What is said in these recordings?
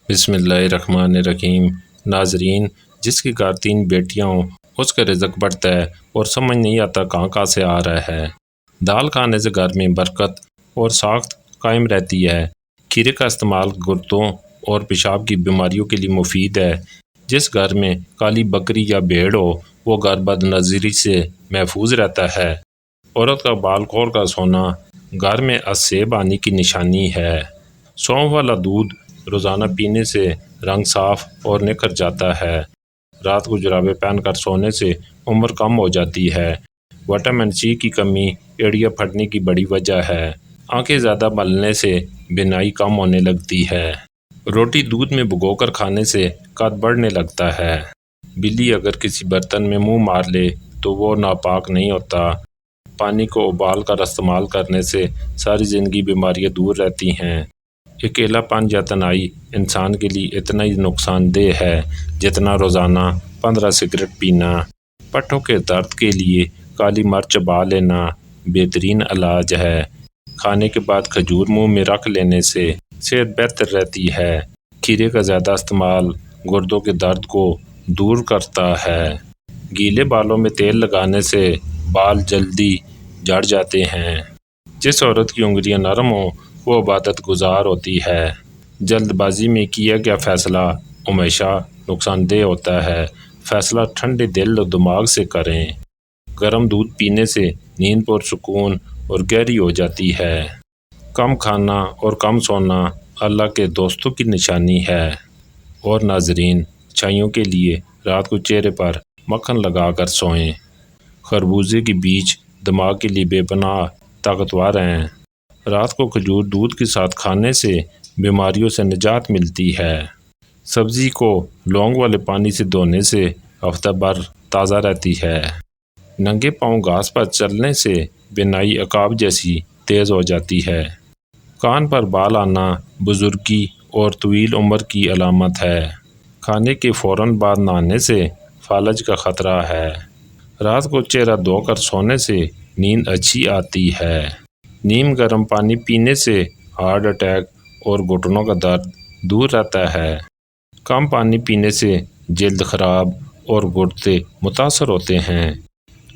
بسم اللہ الرحمن الرحیم۔ ناظرین، جس کے گھر 3 بیٹیاں ہوں اس کا رزق بڑھتا ہے اور سمجھ نہیں آتا کہاں سے آ رہا ہے۔ دال کھانے سے گھر میں برکت اور ساخت قائم رہتی ہے۔ کھیرے کا استعمال گردوں اور پیشاب کی بیماریوں کے لیے مفید ہے۔ جس گھر میں کالی بکری یا بھیڑ ہو وہ گھر بد نظری سے محفوظ رہتا ہے۔ عورت کا بال کھول کر سونا گھر میں اسیب آنے کی نشانی ہے۔ سونف والا دودھ روزانہ پینے سے رنگ صاف اور نکھر جاتا ہے۔ رات کو جرابیں پہن کر سونے سے عمر کم ہو جاتی ہے۔ وٹامن سی کی کمی ایڑیاں پھٹنے کی بڑی وجہ ہے۔ آنکھیں زیادہ ملنے سے بینائی کم ہونے لگتی ہے۔ روٹی دودھ میں بھگو کر کھانے سے قد بڑھنے لگتا ہے۔ بلی اگر کسی برتن میں منہ مار لے تو وہ ناپاک نہیں ہوتا۔ پانی کو ابال کر استعمال کرنے سے ساری زندگی بیماریاں دور رہتی ہیں۔ اکیلا پن یا تنہائی انسان کے لیے اتنا ہی نقصان دہ ہے جتنا روزانہ 15 سگریٹ پینا۔ پٹھوں کے درد کے لیے کالی مرچ چبا لینا بہترین علاج ہے۔ کھانے کے بعد کھجور منہ میں رکھ لینے سے صحت بہتر رہتی ہے۔ کھیرے کا زیادہ استعمال گردوں کے درد کو دور کرتا ہے۔ گیلے بالوں میں تیل لگانے سے بال جلدی جھڑ جاتے ہیں۔ جس عورت کی انگلیاں نرم ہوں وہ عبادت گزار ہوتی ہے۔ جلد بازی میں کیا گیا فیصلہ ہمیشہ نقصان دہ ہوتا ہے۔ فیصلہ ٹھنڈے دل و دماغ سے کریں۔ گرم دودھ پینے سے نیند پرسکون اور گہری ہو جاتی ہے۔ کم کھانا اور کم سونا اللہ کے دوستوں کی نشانی ہے۔ اور ناظرین، چھائیوں کے لیے رات کو چہرے پر مکھن لگا کر سوئیں۔ خربوزے کے بیج دماغ کے لیے بے پناہ طاقتور ہیں۔ رات کو کھجور دودھ کے ساتھ کھانے سے بیماریوں سے نجات ملتی ہے۔ سبزی کو لونگ والے پانی سے دھونے سے ہفتہ بھر تازہ رہتی ہے۔ ننگے پاؤں گھاس پر چلنے سے بینائی عقاب جیسی تیز ہو جاتی ہے۔ کان پر بال آنا بزرگی اور طویل عمر کی علامت ہے۔ کھانے کے فوراً بعد نہانے سے فالج کا خطرہ ہے۔ رات کو چہرہ دھو کر سونے سے نیند اچھی آتی ہے۔ نیم گرم پانی پینے سے ہارٹ اٹیک اور گھٹنوں کا درد دور رہتا ہے۔ کم پانی پینے سے جلد خراب اور گردے متاثر ہوتے ہیں۔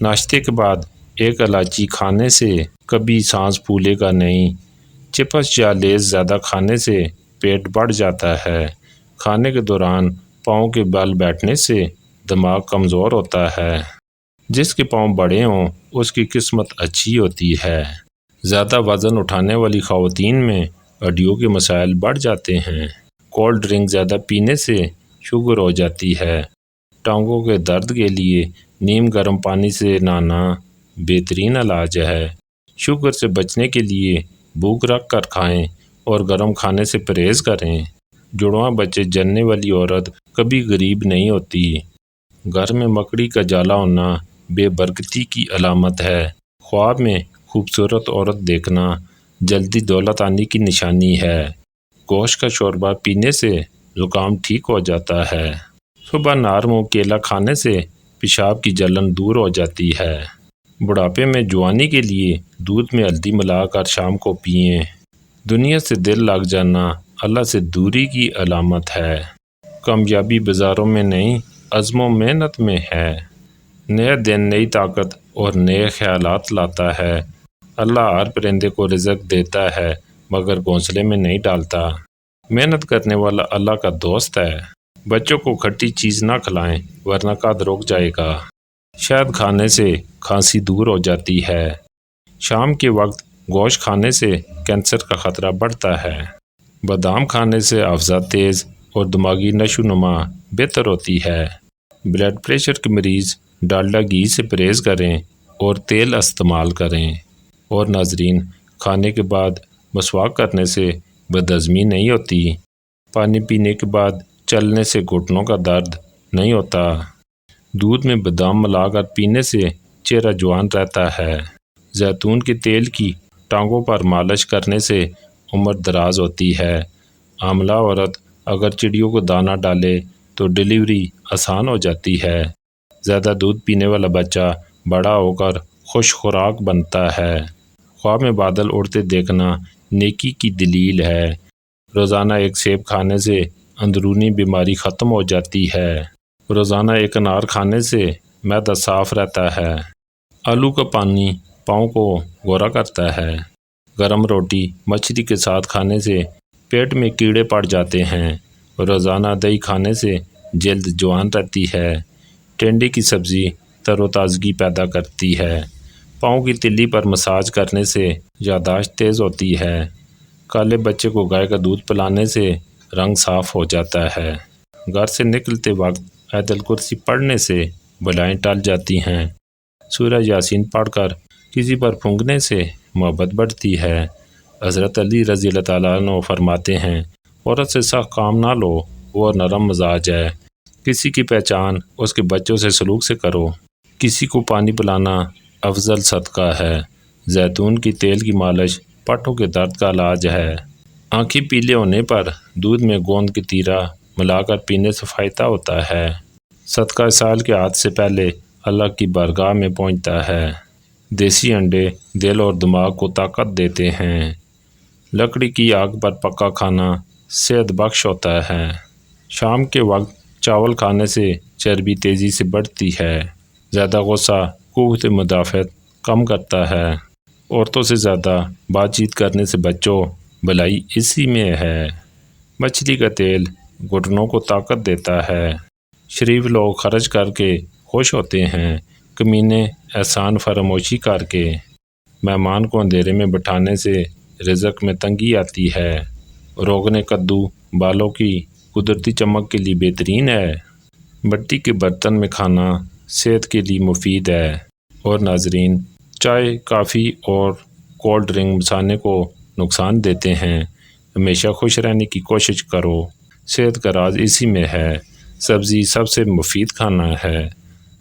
ناشتے کے بعد 1 الائچی کھانے سے کبھی سانس پھولے گا نہیں۔ چپس یا لیز زیادہ کھانے سے پیٹ بڑھ جاتا ہے۔ کھانے کے دوران پاؤں کے بل بیٹھنے سے دماغ کمزور ہوتا ہے۔ جس کے پاؤں بڑے ہوں اس کی قسمت اچھی ہوتی ہے۔ زیادہ وزن اٹھانے والی خواتین میں ہڈیوں کے مسائل بڑھ جاتے ہیں۔ کولڈ ڈرنک زیادہ پینے سے شوگر ہو جاتی ہے۔ ٹانگوں کے درد کے لیے نیم گرم پانی سے نہانا بہترین علاج ہے۔ شوگر سے بچنے کے لیے بھوک رکھ کر کھائیں اور گرم کھانے سے پرہیز کریں۔ جڑواں بچے جننے والی عورت کبھی غریب نہیں ہوتی۔ گھر میں مکڑی کا جالا ہونا بے برکتی کی علامت ہے۔ خواب میں خوبصورت عورت دیکھنا جلدی دولت آنے کی نشانی ہے۔ گوشت کا شوربہ پینے سے زکام ٹھیک ہو جاتا ہے۔ صبح نار منہ کیلا کھانے سے پیشاب کی جلن دور ہو جاتی ہے۔ بڑھاپے میں جوانی کے لیے دودھ میں ہلدی ملا کر شام کو پئیں۔ دنیا سے دل لگ جانا اللہ سے دوری کی علامت ہے۔ کامیابی بازاروں میں نہیں عزم و محنت میں ہے۔ نیا دن نئی طاقت اور نئے خیالات لاتا ہے۔ اللہ ہر پرندے کو رزق دیتا ہے مگر گھونسلے میں نہیں ڈالتا۔ محنت کرنے والا اللہ کا دوست ہے۔ بچوں کو کھٹی چیز نہ کھلائیں ورنہ قد رک جائے گا۔ شہد کھانے سے کھانسی دور ہو جاتی ہے۔ شام کے وقت گوشت کھانے سے کینسر کا خطرہ بڑھتا ہے۔ بادام کھانے سے حافظہ تیز اور دماغی نشو و نما بہتر ہوتی ہے۔ بلڈ پریشر کے مریض ڈالڈا گھی سے پرہیز کریں اور تیل استعمال کریں۔ اور ناظرین، کھانے کے بعد مسواک کرنے سے بدہضمی نہیں ہوتی۔ پانی پینے کے بعد چلنے سے گھٹنوں کا درد نہیں ہوتا۔ دودھ میں بادام ملا کر پینے سے چہرہ جوان رہتا ہے۔ زیتون کے تیل کی ٹانگوں پر مالش کرنے سے عمر دراز ہوتی ہے۔ حاملہ عورت اگر چڑیوں کو دانہ ڈالے تو ڈیلیوری آسان ہو جاتی ہے۔ زیادہ دودھ پینے والا بچہ بڑا ہو کر خوش خوراک بنتا ہے۔ خواب میں بادل اڑتے دیکھنا نیکی کی دلیل ہے۔ روزانہ 1 سیب کھانے سے اندرونی بیماری ختم ہو جاتی ہے۔ روزانہ ایک انار کھانے سے معدہ صاف رہتا ہے۔ آلو کا پانی پاؤں کو گورا کرتا ہے۔ گرم روٹی مچھلی کے ساتھ کھانے سے پیٹ میں کیڑے پڑ جاتے ہیں۔ روزانہ دہی کھانے سے جلد جوان رہتی ہے۔ ٹینڈے کی سبزی تر و تازگی پیدا کرتی ہے۔ پاؤں کی تلی پر مساج کرنے سے یادداشت تیز ہوتی ہے۔ کالے بچے کو گائے کا دودھ پلانے سے رنگ صاف ہو جاتا ہے۔ گھر سے نکلتے وقت آیت الکرسی پڑھنے سے بلائیں ٹل جاتی ہیں۔ سورہ یاسین پڑھ کر کسی پر پھونکنے سے محبت بڑھتی ہے۔ حضرت علی رضی اللہ تعالیٰ عنہ فرماتے ہیں، عورت سے سخت کام نہ لو، وہ نرم مزاج ہے۔ کسی کی پہچان اس کے بچوں سے سلوک سے کرو۔ کسی کو پانی پلانا افضل صدقہ ہے۔ زیتون کی تیل کی مالش پٹھوں کے درد کا علاج ہے۔ آنکھیں پیلے ہونے پر دودھ میں گوند کتیرا ملا کر پینے سے فائدہ ہوتا ہے۔ صدقہ سال کے عاد سے پہلے اللہ کی بارگاہ میں پہنچتا ہے۔ دیسی انڈے دل اور دماغ کو طاقت دیتے ہیں۔ لکڑی کی آگ پر پکا کھانا صحت بخش ہوتا ہے۔ شام کے وقت چاول کھانے سے چربی تیزی سے بڑھتی ہے۔ زیادہ غصہ قوت مدافعت کم کرتا ہے۔ عورتوں سے زیادہ بات چیت کرنے سے بچوں، بھلائی اسی میں ہے۔ مچھلی کا تیل گھٹنوں کو طاقت دیتا ہے۔ شریف لوگ خرچ کر کے خوش ہوتے ہیں، کمینے احسان فراموشی کر کے۔ مہمان کو اندھیرے میں بٹھانے سے رزق میں تنگی آتی ہے۔ روغن کدو بالوں کی قدرتی چمک کے لیے بہترین ہے۔ مٹی کے برتن میں کھانا صحت کے لیے مفید ہے۔ اور ناظرین، چائے، کافی اور کولڈ ڈرنک مسانے کو نقصان دیتے ہیں۔ ہمیشہ خوش رہنے کی کوشش کرو۔ صحت کا راز اسی میں ہے۔ سبزی سب سے مفید کھانا ہے۔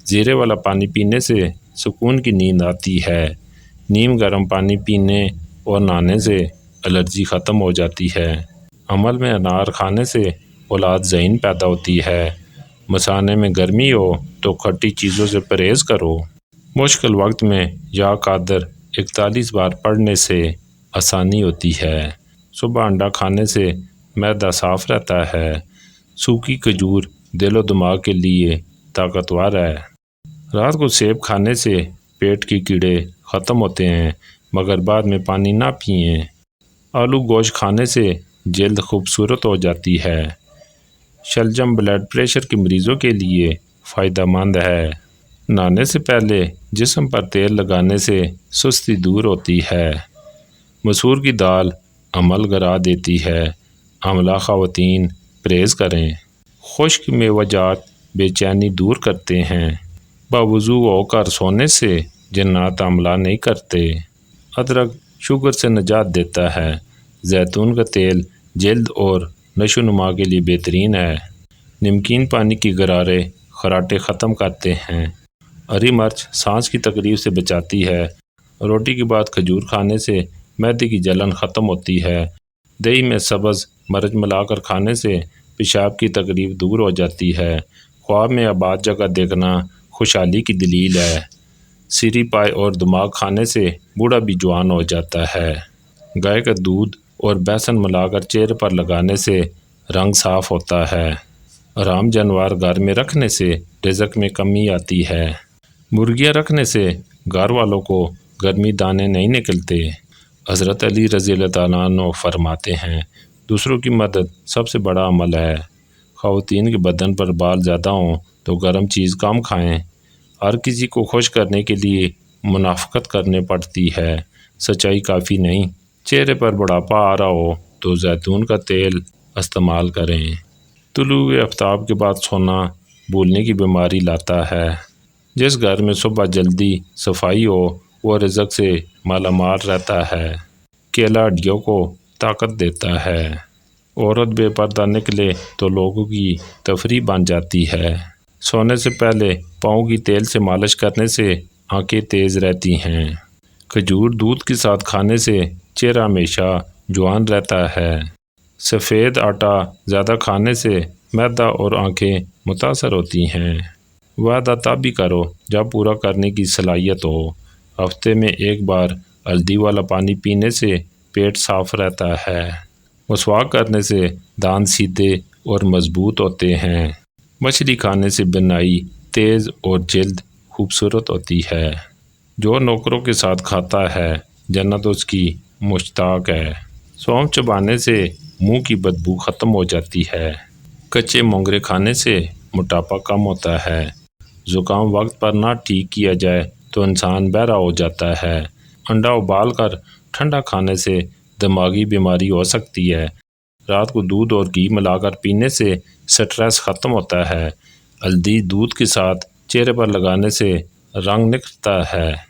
زیرے والا پانی پینے سے سکون کی نیند آتی ہے۔ نیم گرم پانی پینے اور نہانے سے الرجی ختم ہو جاتی ہے۔ عمل میں انار کھانے سے اولاد ذہین پیدا ہوتی ہے۔ مثانے میں گرمی ہو تو کھٹی چیزوں سے پرہیز کرو۔ مشکل وقت میں یا قادر 41 بار پڑھنے سے آسانی ہوتی ہے۔ صبح انڈا کھانے سے معدہ صاف رہتا ہے۔ سوکھی کھجور دل و دماغ کے لیے طاقتور ہے۔ رات کو سیب کھانے سے پیٹ کے کیڑے ختم ہوتے ہیں، مگر بعد میں پانی نہ پئیں۔ آلو گوشت کھانے سے جلد خوبصورت ہو جاتی ہے۔ شلجم بلڈ پریشر کے مریضوں کے لیے فائدہ مند ہے۔ نہانے سے پہلے جسم پر تیل لگانے سے سستی دور ہوتی ہے۔ مسور کی دال عمل گرا دیتی ہے۔ حاملہ خواتین پرہیز کریں۔ خشک میوہ جات بے چینی دور کرتے ہیں۔ باوضو ہو کر سونے سے جنات حملہ نہیں کرتے۔ ادرک شوگر سے نجات دیتا ہے۔ زیتون کا تیل جلد اور نشو و نما کے لیے بہترین ہے۔ نمکین پانی کی غرارے خراٹے ختم کرتے ہیں۔ ہری مرچ سانس کی تکلیف سے بچاتی ہے۔ روٹی کے بعد کھجور کھانے سے معدے کی جلن ختم ہوتی ہے۔ دہی میں سبز مرچ ملا کر کھانے سے پیشاب کی تکلیف دور ہو جاتی ہے۔ خواب میں آباد جگہ دیکھنا خوشحالی کی دلیل ہے۔ سری پائے اور دماغ کھانے سے بوڑھا بھی جوان ہو جاتا ہے۔ گائے کا دودھ اور بیسن ملا کر چہرے پر لگانے سے رنگ صاف ہوتا ہے۔ حرام جانور گھر میں رکھنے سے رزق میں کمی آتی ہے۔ مرغیاں رکھنے سے گھر والوں کو گرمی دانے نہیں نکلتے۔ حضرت علی رضی اللہ تعالیٰ عنہ فرماتے ہیں، دوسروں کی مدد سب سے بڑا عمل ہے۔ خواتین کے بدن پر بال زیادہ ہوں تو گرم چیز کم کھائیں۔ ہر کسی کو خوش کرنے کے لیے منافقت کرنے پڑتی ہے۔ سچائی کافی نہیں۔ چہرے پر بڑھاپا آ رہا ہو تو زیتون کا تیل استعمال کریں۔ طلوع آفتاب کے بعد سونا بھولنے کی بیماری لاتا ہے۔ جس گھر میں صبح جلدی صفائی ہو وہ رزق سے مالا مال رہتا ہے۔ کیلا ہڈیوں کو طاقت دیتا ہے۔ عورت بے پردہ نکلے تو لوگوں کی تفریح بن جاتی ہے۔ سونے سے پہلے پاؤں کی تیل سے مالش کرنے سے آنکھیں تیز رہتی ہیں۔ کھجور دودھ کے ساتھ کھانے سے چہرہ ہمیشہ جوان رہتا ہے۔ سفید آٹا زیادہ کھانے سے معدہ اور آنکھیں متاثر ہوتی ہیں۔ وعدہ تبھی کرو جب پورا کرنے کی صلاحیت ہو۔ ہفتے میں ایک بار ہلدی والا پانی پینے سے پیٹ صاف رہتا ہے۔ مسواک کرنے سے دانت سیدھے اور مضبوط ہوتے ہیں۔ مچھلی کھانے سے بینائی تیز اور جلد خوبصورت ہوتی ہے۔ جو نوکروں کے ساتھ کھاتا ہے جنت اس کی مشتاق ہے۔ سونف چبانے سے منہ کی بدبو ختم ہو جاتی ہے۔ کچے مونگرے کھانے سے موٹاپا کم ہوتا ہے۔ زکام وقت پر نہ ٹھیک کیا جائے تو انسان بہرا ہو جاتا ہے۔ انڈا ابال کر ٹھنڈا کھانے سے دماغی بیماری ہو سکتی ہے۔ رات کو دودھ اور گھی ملا کر پینے سے سٹریس ختم ہوتا ہے۔ ہلدی دودھ کے ساتھ چہرے پر لگانے سے رنگ نکھرتا ہے۔